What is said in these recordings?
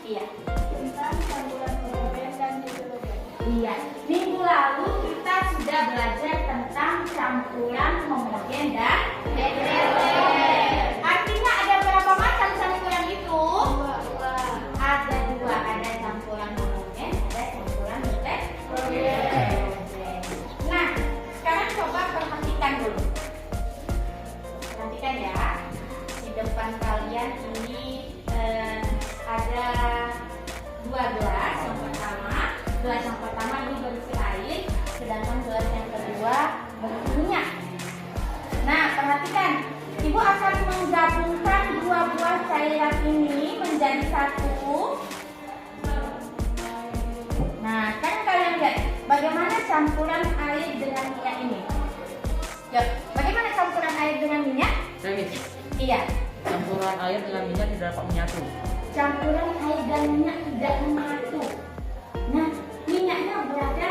Iya. Tentang campuran homogen dan heterogen. Iya. Minggu lalu kita sudah belajar tentang campuran homogen dan heterogen. Artinya ada berapa macam campuran itu? Ada dua, ada campuran homogen, ada campuran heterogen. Nah, sekarang coba perhatikan dulu. Perhatikan ya, di depan kalian ini ada dua gelas. Gelas yang pertama ini berisi air, sedangkan gelas yang kedua berisi minyak. Nah, perhatikan, Ibu akan menggabungkan dua buah cairan ini menjadi satu. Nah, kan kalian lihat bagaimana campuran air dengan minyak ini. Yuk, bagaimana campuran air dengan minyak? Iya. Campuran air dengan minyak tidak dapat menyatu. Campuran air dan minyak tidak menyatu. Nah, minyaknya berada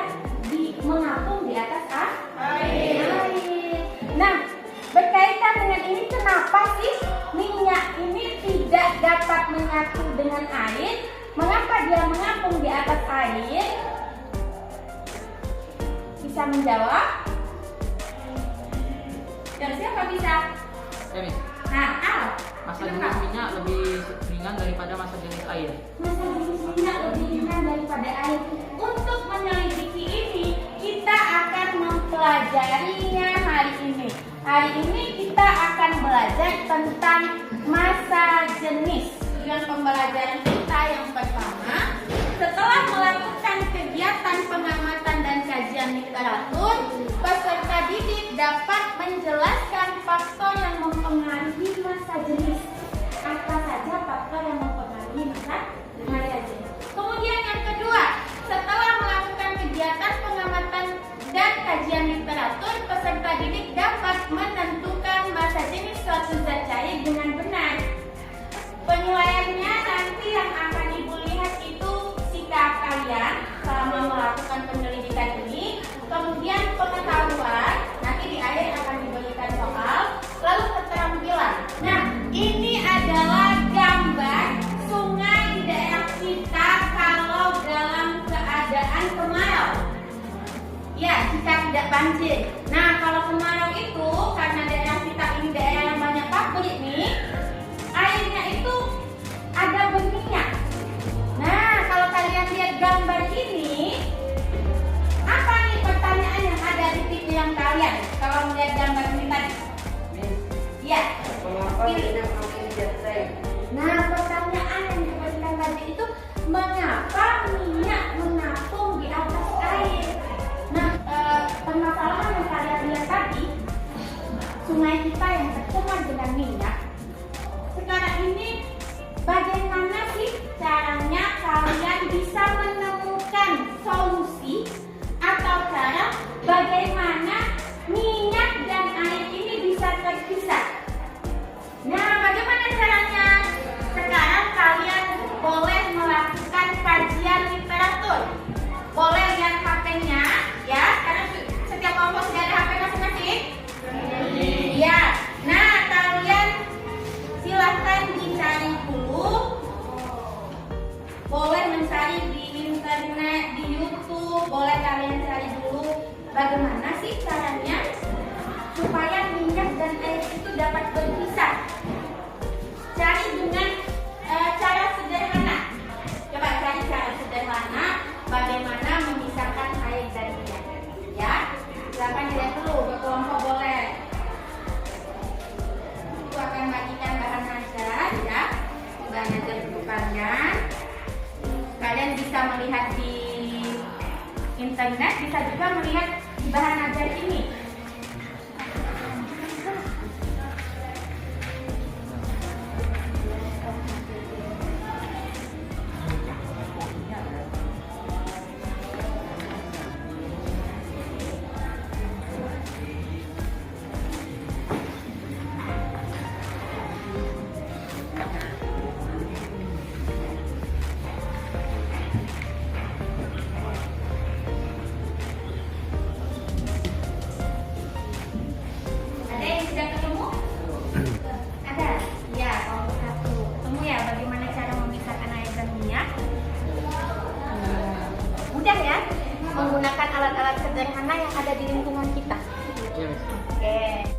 mengapung di atas air. Nah, berkaitan dengan ini, kenapa sih minyak ini tidak dapat menyatu dengan air? Mengapa dia mengapung di atas air? Bisa menjawab? Dan siapa bisa? Nah, Al. Massa jenis minyak lebih ringan daripada massa jenis air. Massa jenis minyak lebih ringan daripada air. Untuk menyelidiki ini, kita akan mempelajarinya hari ini. Hari ini kita akan belajar tentang massa jenis. Dengan pembelajaran kita yang pertama, setelah melakukan kegiatan pengamatan dan kajian literatur, peserta didik dapat menjelaskan faktor yang mempengaruhi massa jenis. Apa saja faktor yang mempengaruhi massa jenis? Kemudian yang kedua, setelah melakukan kegiatan pengamatan dan kajian literatur, peserta didik dapat menentukan massa jenis suatu zat cair dengan benar. Penilaiannya nanti yang akan Ibu lihat itu sikap kalian selama melakukan penyelidikan ini, kemudian pengetahuan, nanti di akhir akan diberikan soal, lalu keterampilan. Nah, ini adalah gambar sungai di daerah kita kalau dalam keadaan kemarau. Ya, jika tidak banjir. Nah, kalau kemarau itu karena daerah kita ini daerah yang banyak pabrik nih, airnya itu ada berminyak. Nah, kalau kalian lihat gambar ini, apa nih pertanyaan yang ada di pikiran kalian kalau melihat gambar ini tadi? Iya. Mengapa minyak makin jatuh? Nah, pertanyaan yang diberikan tadi itu mengapa minyak mengapung di atas air? Nah, permasalahan yang kalian lihat tadi, sungai kita yang tercemar dengan minyak. Sekarang ini bagaimana sih caranya kalian bisa menemukan solusi atau cara bagaimana minyak dan air ini bisa terpisah? Nah, bagaimana caranya? Sekarang kalian boleh melakukan kajian literatur. Boleh lihat HP-nya ya, karena setiap kelompok sudah ada HP masing-masing. Ya. Nah, kalian silahkan dicari dulu. Boleh mencari di internet, di YouTube, boleh kalian cari dulu bagaimana sih caranya supaya minyak dan air itu dapat berpisah. Cari dengan cara sederhana. Coba cari cara sederhana bagaimana memisahkan air dan minyak. Ya, silakan dilihat dulu, berkelompok boleh. Aku akan bagikan bahan ajar ya, bahan ajar untuk kalian. Kalian bisa melihat di internet, bisa juga melihat di bahan ajar ini. menggunakan alat-alat sederhana yang ada di lingkungan kita. Iya, Miss. Oke.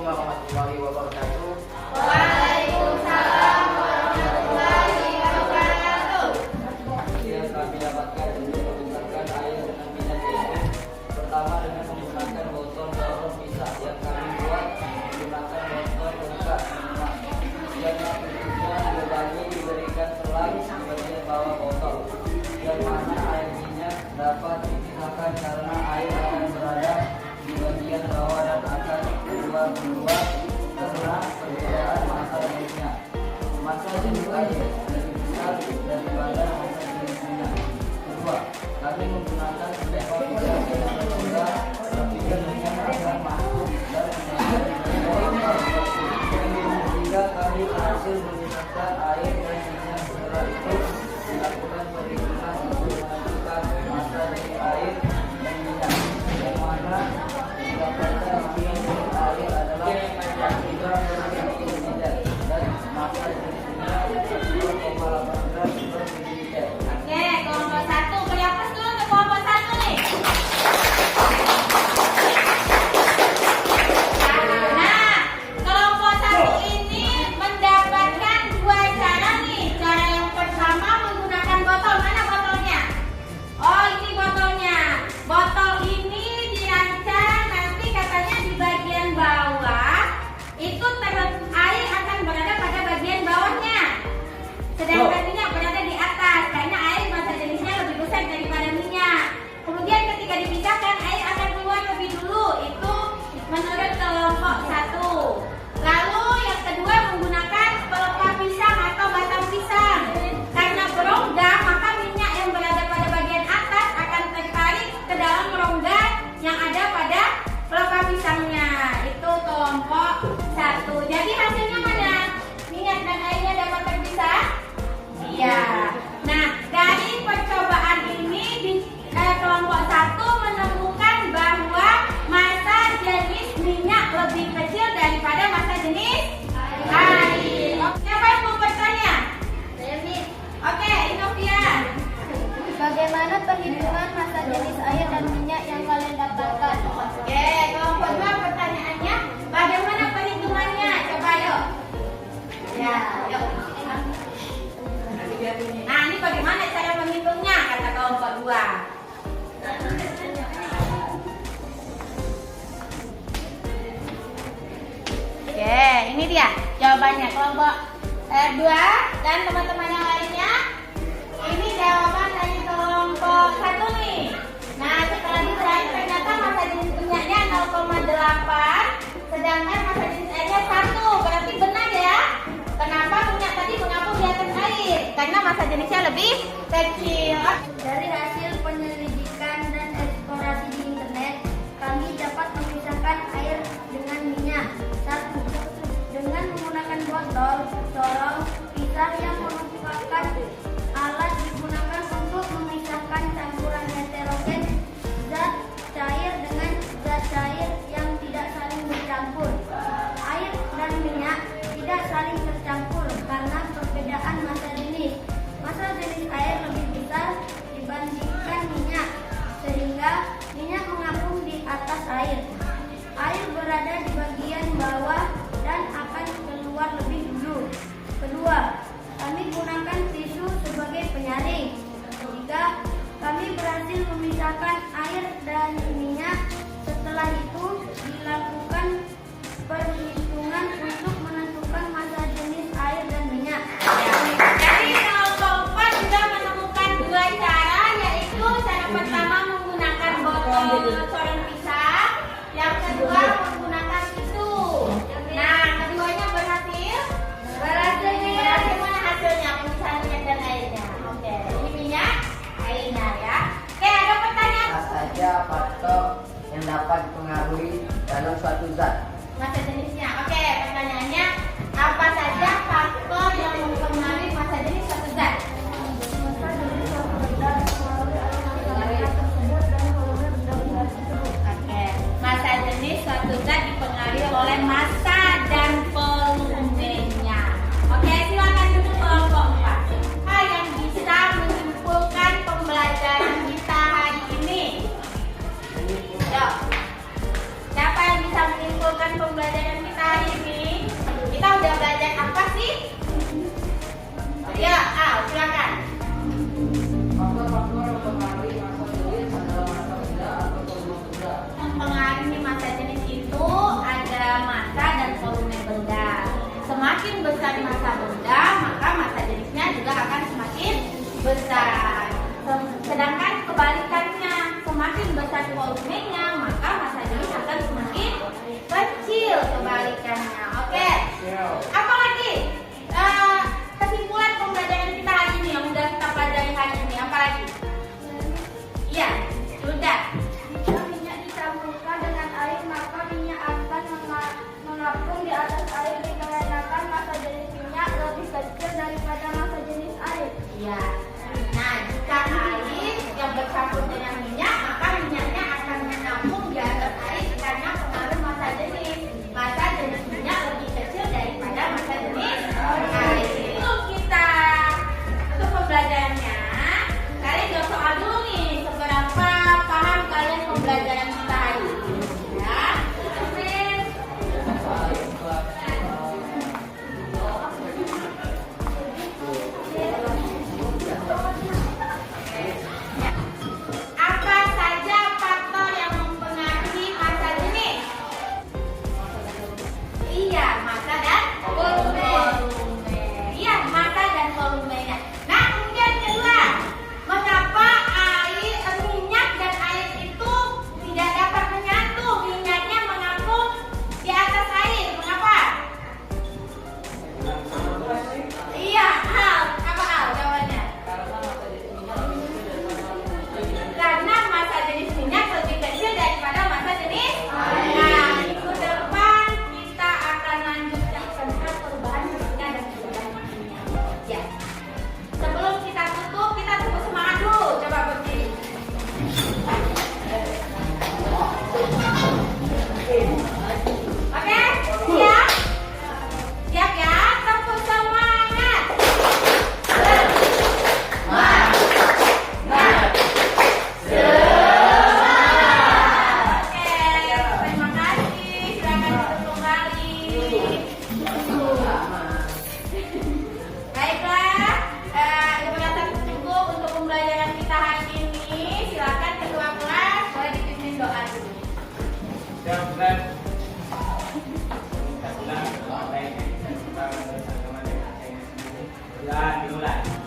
warahmatullahi wabarakatuh. Waalaikumsalam warahmatullahi wabarakatuh. Yang kami dapatkan untuk memisahkan air dengan minyak yaitu pertama dengan menggunakan botol galon pisah yang kami buat menggunakan botol bekas minuman yang bentuknya dibagi diberikan selang di bagian bawah botol yang mana air minyak dapat dipisahkan karena air akan berada di bagian bawah dan akan keluar karena perbedaan masa jenisnya. Masa jenis air lebih besar daripada masa jenis minyak. Kedua, kami menggunakan beberapa yang berbeda tapi ini dia jawabannya. Kelompok 2 dan teman-teman yang lainnya, ini jawaban dari kelompok 1 nih. Nah, setelah dicari ternyata massa jenis minyaknya 0,8, sedangkan massa jenis airnya 1. Berarti benar ya. Kenapa minyak tadi mengapung di atas air? Karena massa jenisnya lebih kecil. Dari hasil penyelidikan dan eksplorasi di internet, kami dapat memisahkan air dengan minyak. 1. Dengan menggunakan botol, sorong, pisah yang merupakan alat digunakan untuk memisahkan campuran heterogen zat cair dengan zat cair yang tidak saling bercampur. Air dan minyak tidak saling tercampur karena perbedaan massa jenis. Massa jenis air lebih besar dibandingkan minyak, sehingga minyak mengapung di atas air. Air berada di bagian bawah dan akan keluar lebih dulu. Kedua, kami gunakan tisu sebagai penyaring. Ketiga, kami berhasil memisahkan air dan minyak. Setelah itu dilakukan perhitungan untuk menentukan massa jenis air dan minyak. Jadi kelompok 4 juga menemukan 2 cara, yaitu cara pertama menggunakan botol sorong pisah, yang kedua menggunakan tisu. Nah, keduanya berhasil. Berhasil mana hasilnya? Pemisahan minyak dan airnya. Oke, ini minyak, airnya ya. Oke, ada pertanyaan. Apa saja faktor yang dapat dipengaruhi dalam suatu zat? Massa jenisnya. Oke, pertanyaannya apa saja faktor yang mempengaruhi massa jenis suatu zat? Massa jenis suatu zat melalui air tersebut dan volume benda-benda tersebut. Oke, massa jenis suatu zat dipengaruhi oleh massa dan volumenya. Oke, silakan duduk kelompok 4. Yang bisa menyimpulkan pembelajaran kita hari ini. Yuk. Siapa yang bisa menyimpulkan pembelajaran kita hari ini? Kita udah belajar apa sih? Ya, silakan. Faktor-faktor yang mempengaruhi massa jenis adalah massa benda atau volume benda. Mempengaruhi massa jenis itu ada massa dan volume benda. Semakin besar massa benda, maka massa jenisnya juga akan semakin besar. Sedangkan kebalikannya, semakin besar volumenya, maka massa jenis akan semakin kecil kebalikannya. Oke. Apalagi kesimpulan pembelajaran kita hari ini yang sudah kita pelajari hari ini, apalagi? Iya, sudah. Jika minyak dicampurkan dengan air, maka minyak akan mengapung di atas air dikarenakan massa jenis minyak lebih kecil daripada massa jenis air. Iya. Nah, jika air yang bercampur dengan minyak, maka minyaknya akan menampung di atas air karena pengaruh massa jenis. Massa jenis minyak lebih kecil daripada massa jenis air. Itu kita. Untuk pembelajarannya, kalian jawab soal dulu nih. Seberapa paham kalian pembelajaran kita hari ini? Ya. Terus. Apa saja faktor yang mempengaruhi massa jenis? Iya, massa dan volume. Iya, massa dan volumenya. Nah, kemudian kedua, mengapa minyak dan air itu tidak dapat menyatu? Minyaknya mengapung di atas air. Mengapa? Iya, apa jawabannya? Karena massa jenis minyak lebih kecil daripada massa jenis air. Nah, minggu depan kita akan lanjutkan tentang perubahan minyak dan perubahan minyak. Ya. Sebelum kita tutup, kita tepuk semangat dulu. Coba berdiri. Oke, siap? Siap ya? Tepuk semangat. Oke, terima kasih. Silakan duduk kembali. Baiklah, berdasarkan cukup untuk pembelajaran kita hari ini. Silakan ketua kelas boleh dipimpin doa dulu. Siap, Beb. dimulai.